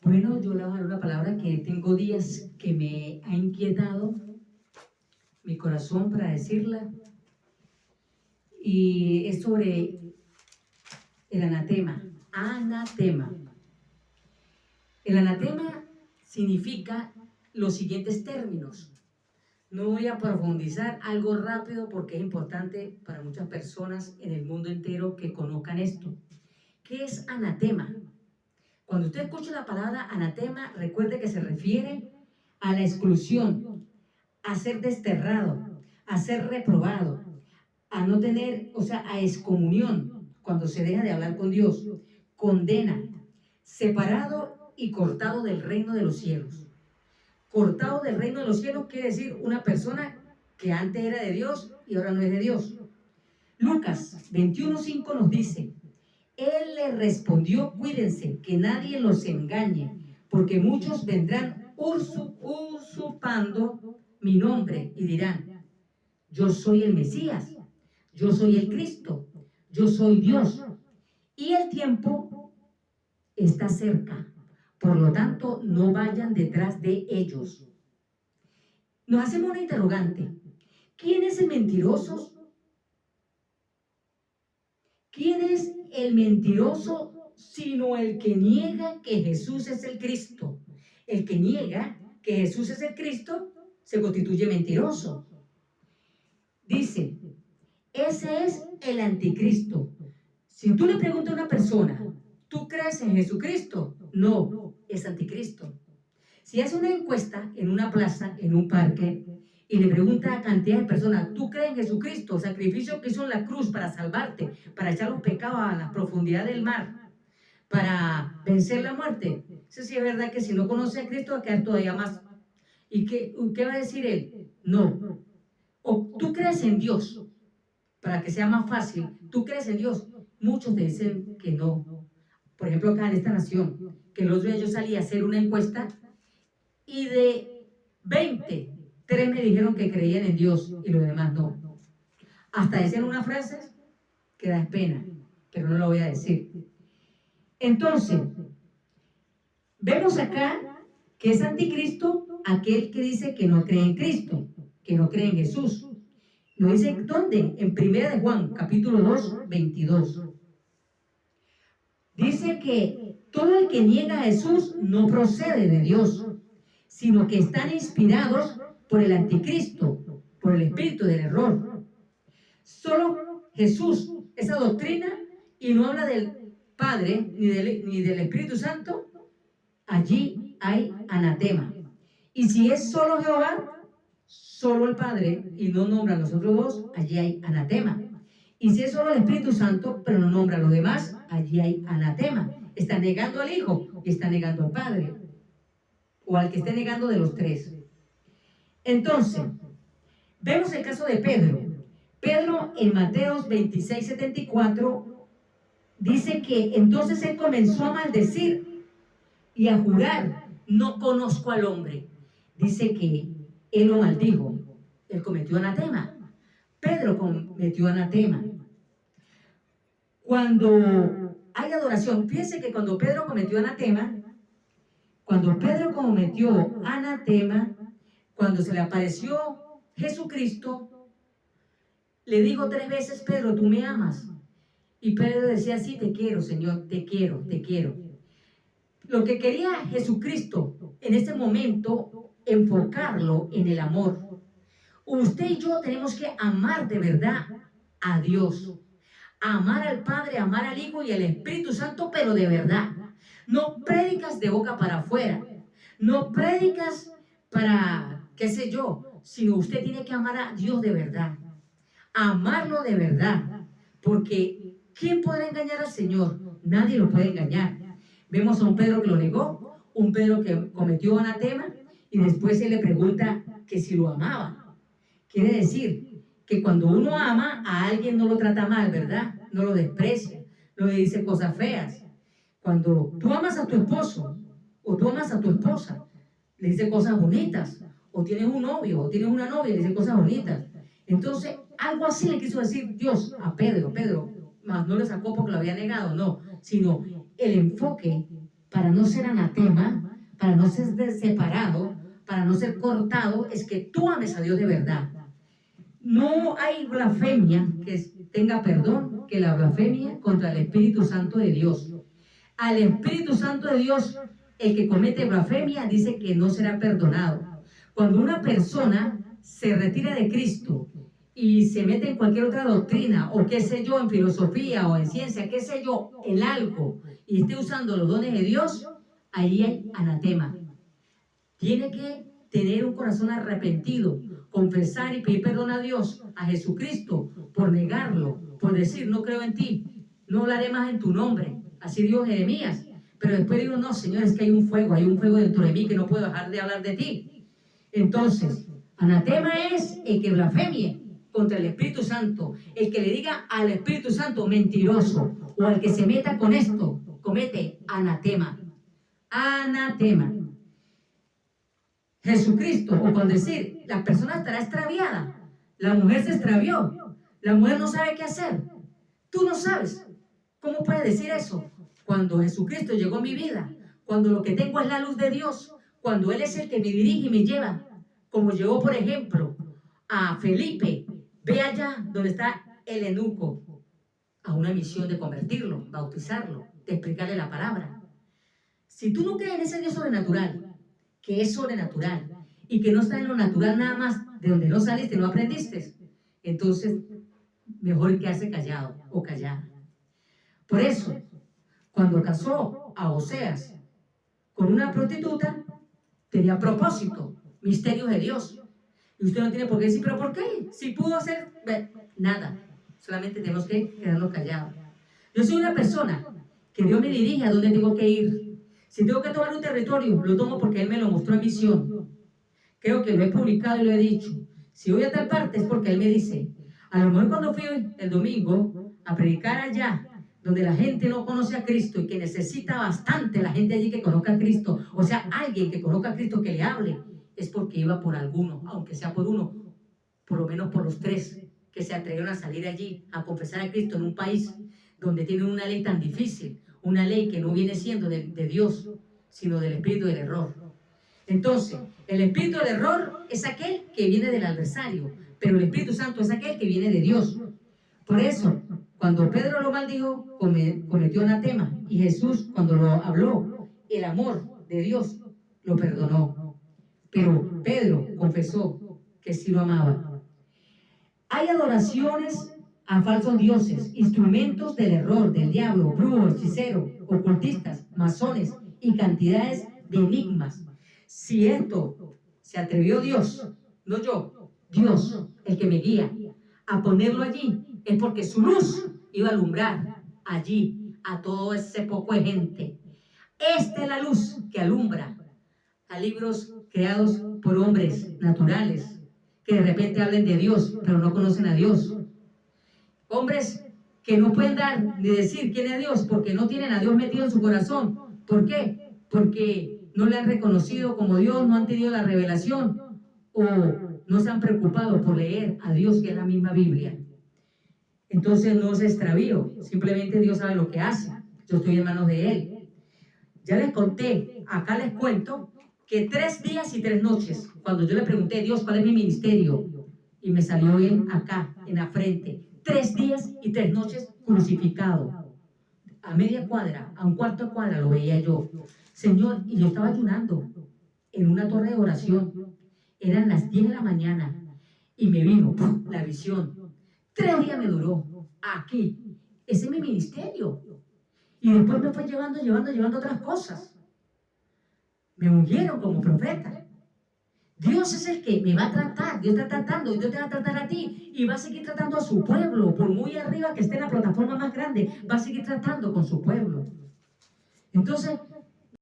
Bueno, yo le voy a dar una palabra que tengo días que me ha inquietado mi corazón para decirla, y es sobre el anatema. Anatema. El anatema significa los siguientes términos. No voy a profundizar algo rápido porque es importante para muchas personas en el mundo entero que conozcan esto. ¿Qué es anatema? Cuando usted escucha la palabra anatema, recuerde que se refiere a la exclusión, a ser desterrado, a ser reprobado, a no tener, o sea, a excomunión, cuando se deja de hablar con Dios, condena, separado y cortado del reino de los cielos. Cortado del reino de los cielos quiere decir una persona que antes era de Dios y ahora no es de Dios. Lucas 21:5 nos dice: Él le respondió: cuídense, que nadie los engañe, porque muchos vendrán usurpando mi nombre y dirán: yo soy el Mesías, yo soy el Cristo, yo soy Dios. Y el tiempo está cerca, por lo tanto no vayan detrás de ellos. Nos hacemos una interrogante: ¿quién es el mentiroso? ¿Quién es el mentiroso sino el que niega que Jesús es el Cristo? El que niega que Jesús es el Cristo se constituye mentiroso. Dice, ese es el anticristo. Si tú le preguntas a una persona, ¿tú crees en Jesucristo? No, es anticristo. Si hace una encuesta en una plaza, en un parque, y le pregunta a cantidad de personas, ¿tú crees en Jesucristo? Sacrificio que hizo en la cruz para salvarte, para echar los pecados a la profundidad del mar, para vencer la muerte. Eso sí es verdad que si no conoce a Cristo va a quedar todavía más. ¿Y qué va a decir él? No. O tú crees en Dios, para que sea más fácil. ¿Tú crees en Dios? Muchos te dicen que no. Por ejemplo, acá en esta nación, que el otro día yo salí a hacer una encuesta y de 20, 3 me dijeron que creían en Dios y los demás no. Hasta decían una frase que da pena, pero no lo voy a decir. Entonces, vemos acá que es anticristo aquel que dice que no cree en Cristo, que no cree en Jesús. Lo dice, ¿dónde? En 1 de Juan, capítulo 2, 22. Dice que todo el que niega a Jesús no procede de Dios, sino que están inspirados por el anticristo, por el espíritu del error. Solo Jesús, esa doctrina, y no habla del Padre ni del Espíritu Santo, allí hay anatema. Y si es solo Jehová, solo el Padre, y no nombra a los otros dos, allí hay anatema. Y si es solo el Espíritu Santo, pero no nombra a los demás, allí hay anatema. Está negando al Hijo y está negando al Padre, o al que esté negando de los tres. Entonces, vemos el caso de Pedro. Pedro en Mateo 26:74 dice que entonces él comenzó a maldecir y a jurar: no conozco al hombre. Dice que él lo maldijo, él cometió anatema. Pedro cometió anatema. Cuando hay adoración, fíjense que cuando Pedro cometió anatema, cuando se le apareció Jesucristo, le dijo 3 veces: Pedro, ¿tú me amas? Y Pedro decía: sí, te quiero, Señor, te quiero, te quiero. Lo que quería Jesucristo en este momento, enfocarlo en el amor. Usted y yo tenemos que amar de verdad a Dios, amar al Padre, amar al Hijo y al Espíritu Santo, pero de verdad. No prédicas de boca para afuera, no prédicas para, qué sé yo, sino usted tiene que amar a Dios de verdad, amarlo de verdad, porque ¿quién podrá engañar al Señor? Nadie lo puede engañar. Vemos a un Pedro que lo negó, un Pedro que cometió anatema, y después se le pregunta que si lo amaba. Quiere decir que cuando uno ama a alguien no lo trata mal, ¿verdad? No lo desprecia, no le dice cosas feas. Cuando tú amas a tu esposo o tú amas a tu esposa, le dice cosas bonitas. O tienes un novio o tienes una novia, le dice cosas bonitas. Entonces, algo así le quiso decir Dios a Pedro. Pedro, más no le sacó porque lo había negado, no, sino el enfoque para no ser anatema, para no ser separado, para no ser cortado, es que tú ames a Dios de verdad. No hay blasfemia que tenga perdón que la blasfemia contra el Espíritu Santo de Dios. Al Espíritu Santo de Dios, el que comete blasfemia dice que no será perdonado. Cuando una persona se retira de Cristo y se mete en cualquier otra doctrina, o qué sé yo, en filosofía o en ciencia, qué sé yo, en algo, y esté usando los dones de Dios, ahí hay anatema. Tiene que tener un corazón arrepentido, confesar y pedir perdón a Dios, a Jesucristo, por negarlo, por decir, no creo en ti, no hablaré más en tu nombre. Así dijo Jeremías. Pero después digo, no, Señor, es que hay un fuego dentro de mí que no puedo dejar de hablar de ti. Entonces, anatema es el que blasfemie contra el Espíritu Santo, el que le diga al Espíritu Santo mentiroso, o al que se meta con esto, comete anatema. Anatema. Jesucristo, o con decir, la persona estará extraviada, la mujer se extravió, la mujer no sabe qué hacer, tú no sabes. ¿Cómo puedes decir eso? Cuando Jesucristo llegó a mi vida, cuando lo que tengo es la luz de Dios, cuando Él es el que me dirige y me lleva, como llevó, por ejemplo, a Felipe, ve allá donde está el eunuco, a una misión de convertirlo, bautizarlo, de explicarle la palabra. Si tú no crees en ese Dios sobrenatural, que es sobrenatural, y que no está en lo natural nada más, de donde no saliste, no aprendiste, entonces mejor quedarse callado o callada. Por eso, cuando casó a Oseas con una prostituta, tenía propósito, misterios de Dios. Y usted no tiene por qué decir, ¿pero por qué? Si pudo hacer nada, solamente tenemos que quedarnos callados. Yo soy una persona que Dios me dirige a dónde tengo que ir. Si tengo que tomar un territorio, lo tomo porque Él me lo mostró en visión. Creo que lo he publicado y lo he dicho. Si voy a tal parte es porque Él me dice. A lo mejor cuando fui el domingo a predicar allá, donde la gente no conoce a Cristo y que necesita bastante la gente allí que conozca a Cristo, o sea, alguien que conozca a Cristo que le hable, es porque iba por alguno, aunque sea por uno, por lo menos por los tres que se atrevieron a salir allí a confesar a Cristo en un país donde tienen una ley tan difícil, una ley que no viene siendo de Dios, sino del espíritu del error. Entonces, el espíritu del error es aquel que viene del adversario, pero el Espíritu Santo es aquel que viene de Dios. Por eso, cuando Pedro lo maldijo, cometió anatema, y Jesús, cuando lo habló, el amor de Dios lo perdonó. Pero Pedro confesó que sí lo amaba. Hay adoraciones a falsos dioses, instrumentos del error, del diablo, brujos, hechiceros, ocultistas, masones y cantidades de enigmas. Si esto se atrevió Dios, no yo, Dios, el que me guía, a ponerlo allí, es porque su luz iba a alumbrar allí a todo ese poco de gente. Esta es la luz que alumbra a libros creados por hombres naturales, que de repente hablen de Dios, pero no conocen a Dios. Hombres que no pueden dar ni decir quién es Dios, porque no tienen a Dios metido en su corazón. ¿Por qué? Porque no le han reconocido como Dios, no han tenido la revelación, o no se han preocupado por leer a Dios, que es la misma Biblia. Entonces no se extravío, simplemente Dios sabe lo que hace. Yo estoy en manos de Él. Ya les conté, acá les cuento, que 3 días y 3 noches, cuando yo le pregunté a Dios cuál es mi ministerio, y me salió Él acá, en la frente, 3 días y 3 noches crucificado. A media cuadra, a un cuarto de cuadra lo veía yo. Señor, y yo estaba ayunando en una torre de oración. Eran las 10 de la mañana y me vino la visión. 3 días me duró aquí. Ese es mi ministerio. Y después me fue llevando otras cosas. Me ungieron como profeta. Dios es el que me va a tratar. Dios está tratando, Dios te va a tratar a ti y va a seguir tratando a su pueblo. Por muy arriba que esté en la plataforma más grande, va a seguir tratando con su pueblo. Entonces,